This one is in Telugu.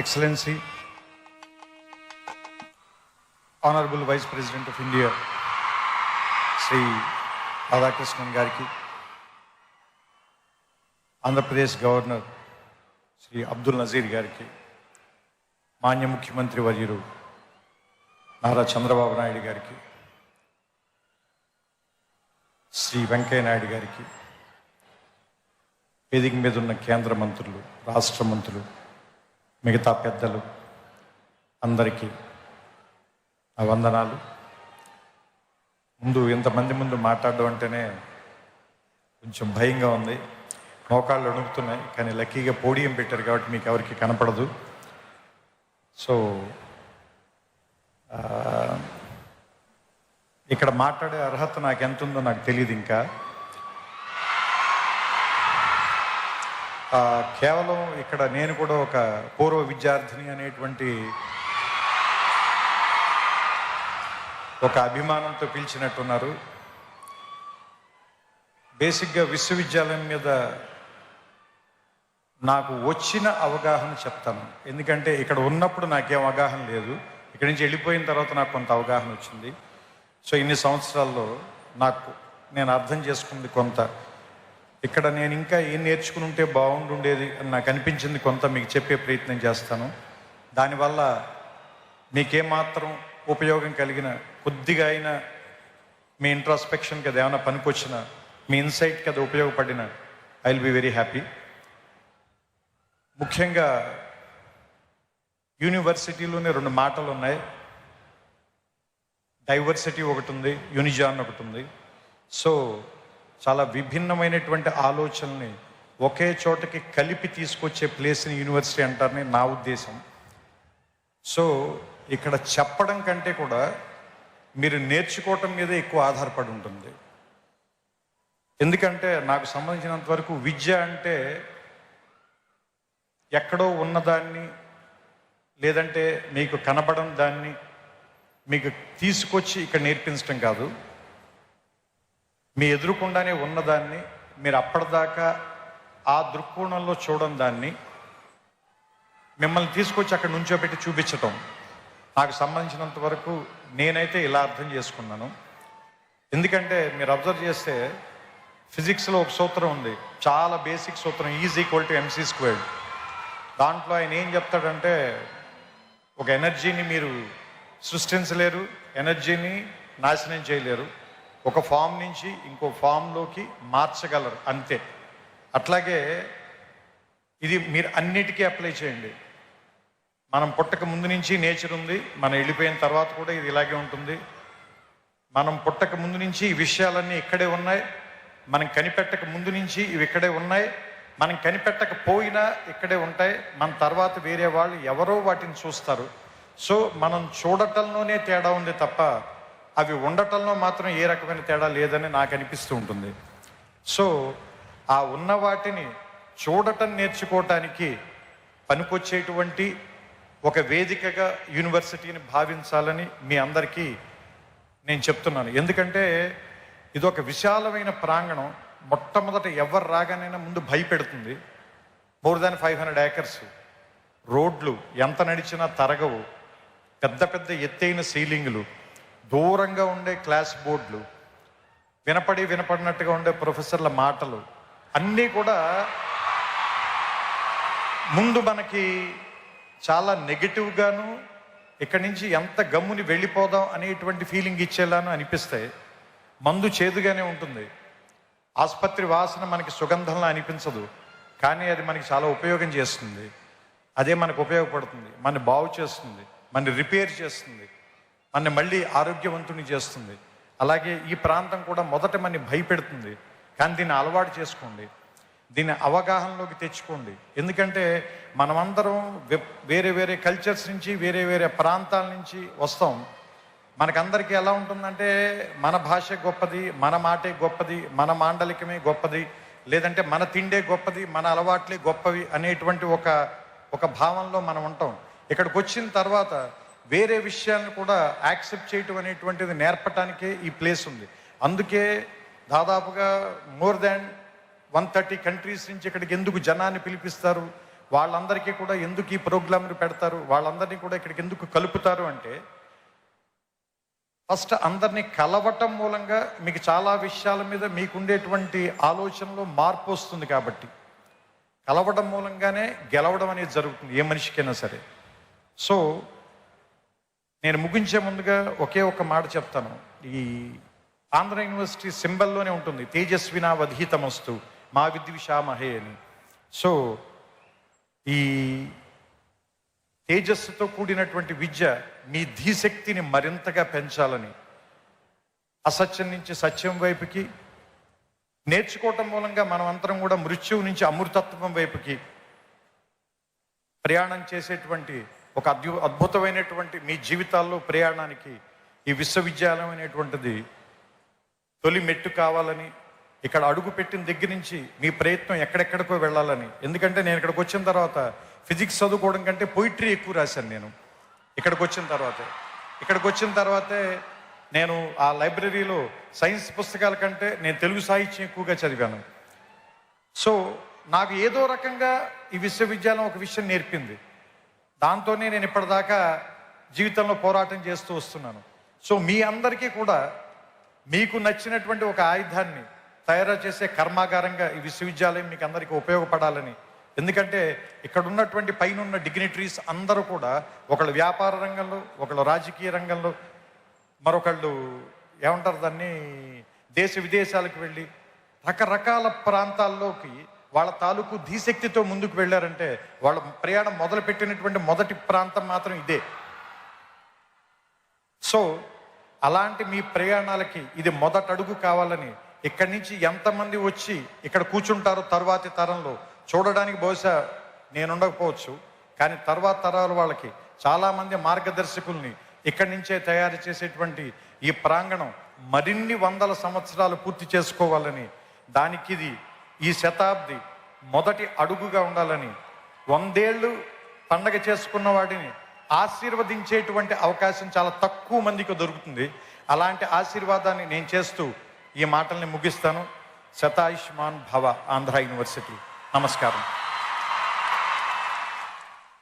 Excellency, Honorable Vice President of India, Sri Radhakrishnan Gariki, Andhra Pradesh Governor, Sri Abdul Nazir Gariki, Manya Mukhyamantri Varyaru, Nara Chandrababu Naidu Gariki, Sri Venkaiah Naidu Gariki, వేదిక మీద ఉన్న కేంద్ర మంత్రులు, రాష్ట్ర మంత్రులు, మిగతా పెద్దలు అందరికీ నా వందనాలు. ముందు ఇంతమంది ముందు మాట్లాడడం అంటేనే కొంచెం భయంగా ఉంది, మోకాళ్ళు వణుకుతున్నాయి. కానీ లక్కీగా పోడియం పెట్టారు కాబట్టి మీకు ఎవరికి కనపడదు. సో ఇక్కడ మాట్లాడే అర్హత నాకు ఎంత ఉందో నాకు తెలియదు. ఇంకా కేవలం ఇక్కడ నేను కూడా ఒక పూర్వ విద్యార్థిని అనేటువంటి ఒక అభిమానంతో పిలిచినట్టున్నారు. బేసిక్గా విశ్వవిద్యాలయం మీద నాకు వచ్చిన అవగాహన చెప్తాను. ఎందుకంటే ఇక్కడ ఉన్నప్పుడు నాకేం అవగాహన లేదు, ఇక్కడి నుంచి వెళ్ళిపోయిన తర్వాత నాకు కొంత అవగాహన వచ్చింది. సో ఇన్ని సంవత్సరాల్లో నేను అర్థం చేసుకుంది కొంత. ఇక్కడ నేను ఇంకా ఏం నేర్చుకుని ఉంటే బాగుండుండేది అని నాకు అనిపించింది కొంత మీకు చెప్పే ప్రయత్నం చేస్తాను. దానివల్ల మీకేమాత్రం ఉపయోగం కలిగిన, కొద్దిగా అయినా మీ ఇంట్రాస్పెక్షన్కి అది ఏమైనా పనికొచ్చిన, మీ ఇన్సైట్కి అది ఉపయోగపడిన, I will be very happy. ముఖ్యంగా యూనివర్సిటీలోనే 2 మాటలు ఉన్నాయి. డైవర్సిటీ ఒకటి ఉంది, యూనిజాన్ ఒకటి ఉంది. సో చాలా విభిన్నమైనటువంటి ఆలోచనల్ని ఒకే చోటకి కలిపి తీసుకొచ్చే ప్లేస్ని యూనివర్సిటీ అంటారని నా ఉద్దేశం. సో ఇక్కడ చెప్పడం కంటే కూడా మీరు నేర్చుకోవటం మీద ఎక్కువ ఆధారపడి ఉంటుంది. ఎందుకంటే నాకు సంబంధించినంత వరకు విద్య అంటే ఎక్కడో ఉన్నదాన్ని, లేదంటే మీకు కనబడని దాన్ని మీకు తీసుకొచ్చి ఇక్కడ నేర్పించడం కాదు. మీ ఎదురుకుండానే ఉన్నదాన్ని మీరు అప్పటిదాకా ఆ దృక్కోణంలో చూడడం, దాన్ని మిమ్మల్ని తీసుకొచ్చి అక్కడ నుంచోబెట్టి చూపించటం. నాకు సంబంధించినంత వరకు నేనైతే ఇలా అర్థం చేసుకున్నాను. ఎందుకంటే మీరు అబ్జర్వ్ చేస్తే ఫిజిక్స్లో ఒక సూత్రం ఉంది, చాలా బేసిక్ సూత్రం, E=mc². దాంట్లో ఆయన ఏం చెప్తాడంటే, ఒక ఎనర్జీని మీరు సృష్టించలేరు, ఎనర్జీని నాశనం చేయలేరు, ఒక ఫామ్ నుంచి ఇంకో ఫామ్లోకి మార్చగలరు, అంతే. అట్లాగే ఇది మీరు అన్నిటికీ అప్లై చేయండి. మనం పుట్టక ముందు నుంచి నేచర్ ఉంది, మనం వెళ్ళిపోయిన తర్వాత కూడా ఇది ఇలాగే ఉంటుంది. మనం పుట్టక ముందు నుంచి ఈ విషయాలన్నీ ఇక్కడే ఉన్నాయి, మనం కనిపెట్టక ముందు నుంచి ఇవి ఇక్కడే ఉన్నాయి, మనం కనిపెట్టకపోయినా ఇక్కడే ఉంటాయి. మన తర్వాత వేరే వాళ్ళు ఎవరో వాటిని చూస్తారు. సో మనం చూడటంలోనే తేడా ఉంది తప్ప అవి ఉండటంలో మాత్రం ఏ రకమైన తేడా లేదని నాకు అనిపిస్తూ ఉంటుంది. సో ఆ ఉన్న వాటిని చూడటం నేర్చుకోవటానికి పనికొచ్చేటువంటి ఒక వేదికగా యూనివర్సిటీని భావించాలని మీ అందరికీ నేను చెప్తున్నాను. ఎందుకంటే ఇది ఒక విశాలమైన ప్రాంగణం. మొట్టమొదట ఎవరు రాగానైనా ముందు భయపెడుతుంది. మోర్ దాన్ 500 acres, రోడ్లు ఎంత నడిచినా తరగవు, పెద్ద పెద్ద ఎత్తైన సీలింగులు, దూరంగా ఉండే క్లాస్ బోర్డులు, వినపడినట్టుగా ఉండే ప్రొఫెసర్ల మాటలు, అన్నీ కూడా ముందు మనకి చాలా నెగిటివ్గాను, ఇక్కడి నుంచి ఎంత గమ్ముని వెళ్ళిపోదాం అనేటువంటి ఫీలింగ్ ఇచ్చేలాను అనిపిస్తాయి. మందు చేదుగానే ఉంటుంది, ఆసుపత్రి వాసన మనకి సుగంధంలా అనిపించదు, కానీ అది మనకి చాలా ఉపయోగం చేస్తుంది. అదే మనకు ఉపయోగపడుతుంది, మన బాగు చేస్తుంది, మన రిపేర్ చేస్తుంది, మన మళ్ళీ ఆరోగ్యవంతుని చేస్తుంది. అలాగే ఈ ప్రాంతం కూడా మొదట మన భయపెడుతుంది, కానీ దీన్ని అలవాటు చేసుకోండి, దీన్ని అవగాహనలోకి తెచ్చుకోండి. ఎందుకంటే మనమందరం వేరే వేరే కల్చర్స్ నుంచి, వేరే వేరే ప్రాంతాల నుంచి వస్తాం. మనకందరికీ ఎలా ఉంటుందంటే, మన భాష గొప్పది, మన మాటే గొప్పది, మన మాండలికమే గొప్పది, లేదంటే మన తిండే గొప్పది, మన అలవాట్లే గొప్పవి అనేటువంటి ఒక భావంలో మనం ఉంటాం. ఇక్కడికి వచ్చిన తర్వాత వేరే విషయాలను కూడా యాక్సెప్ట్ చేయటం అనేటువంటిది నేర్పటానికే ఈ ప్లేస్ ఉంది. అందుకే దాదాపుగా మోర్ దాన్ 130 కంట్రీస్ నుంచి ఇక్కడికి ఎందుకు జనాన్ని పిలిపిస్తారు? వాళ్ళందరికీ కూడా ఎందుకు ఈ ప్రోగ్రాంలు పెడతారు, వాళ్ళందరినీ కూడా ఇక్కడికి ఎందుకు కలుపుతారు అంటే, ఫస్ట్ అందరినీ కలవటం మూలంగా మీకు చాలా విషయాల మీద మీకుండేటువంటి ఆలోచనలో మార్పు వస్తుంది. కాబట్టి కలవడం మూలంగానే గెలవడం అనేది జరుగుతుంది ఏ మనిషికైనా సరే. సో నేను ముగించే ముందుగా ఒకే ఒక మాట చెప్తాను. ఈ ఆంధ్ర యూనివర్సిటీ సింబల్లోనే ఉంటుంది తేజస్వినా వధీతమస్తు మా విద్విషామహే అని. సో ఈ తేజస్సుతో కూడినటువంటి విద్య మీ ధీశక్తిని మరింతగా పెంచాలని, అసత్యం నుంచి సత్యం వైపుకి నేర్చుకోవటం మూలంగా మనం అందరం కూడా మృత్యువు నుంచి అమృతత్వం వైపుకి ప్రయాణం చేసేటువంటి ఒక అద్భుతమైనటువంటి మీ జీవితాల్లో ప్రయాణానికి ఈ విశ్వవిద్యాలయం అనేటువంటిది తొలి మెట్టు కావాలని, ఇక్కడ అడుగు పెట్టిన దగ్గర నుంచి మీ ప్రయత్నం ఎక్కడెక్కడికో వెళ్ళాలని. ఎందుకంటే నేను ఇక్కడికి వచ్చిన తర్వాత ఫిజిక్స్ చదువుకోవడం కంటే పోయిటరీ ఎక్కువ రాశాను. నేను ఇక్కడికి వచ్చిన తర్వాతే నేను ఆ లైబ్రరీలో సైన్స్ పుస్తకాల కంటే నేను తెలుగు సాహిత్యం ఎక్కువగా చదివాను. సో నాకు ఏదో రకంగా ఈ విశ్వవిద్యాలయం ఒక విషయం నేర్పింది. దాంతోనే నేను ఇప్పటిదాకా జీవితంలో పోరాటం చేస్తూ వస్తున్నాను. సో మీ అందరికీ కూడా మీకు నచ్చినటువంటి ఒక ఆయుధాన్ని తయారు చేసే కర్మాగారంగా ఈ విశ్వవిద్యాలయం మీకు అందరికీ ఉపయోగపడాలని. ఎందుకంటే ఇక్కడ ఉన్నటువంటి పైన ఉన్న డిగ్నిటరీస్ అందరూ కూడా ఒకళ్ళు వ్యాపార రంగంలో, ఒకళ్ళు రాజకీయ రంగంలో, మరొకళ్ళు ఏమంటారు దాన్ని దేశ విదేశాలకు వెళ్ళి రకరకాల ప్రాంతాల్లోకి వాళ్ళ తాలూకు ధీశక్తితో ముందుకు వెళ్ళారంటే వాళ్ళ ప్రయాణం మొదలుపెట్టినటువంటి మొదటి ప్రాంతం మాత్రం ఇదే. సో అలాంటి మీ ప్రయాణాలకి ఇది మొదటి అడుగు కావాలని, ఇక్కడి నుంచి ఎంతమంది వచ్చి ఇక్కడ కూర్చుంటారో తర్వాతి తరంలో చూడడానికి బహుశా నేను ఉండకపోవచ్చు, కానీ తర్వాత తరాల వాళ్ళకి చాలామంది మార్గదర్శకుల్ని ఇక్కడి నుంచే తయారు చేసేటువంటి ఈ ప్రాంగణం మరిన్ని వందల సంవత్సరాలు పూర్తి చేసుకోవాలని, దానికి ఇది ఈ శతాబ్ది మొదటి అడుగుగా ఉండాలని, 100 ఏళ్ళు పండగ చేసుకున్న వాడిని ఆశీర్వదించేటువంటి అవకాశం చాలా తక్కువ మందికి దొరుకుతుంది. అలాంటి ఆశీర్వాదాన్ని నేను చేస్తూ ఈ మాటల్ని ముగిస్తాను. శతాయుష్మాన్ భవ ఆంధ్ర యూనివర్సిటీ. నమస్కారం.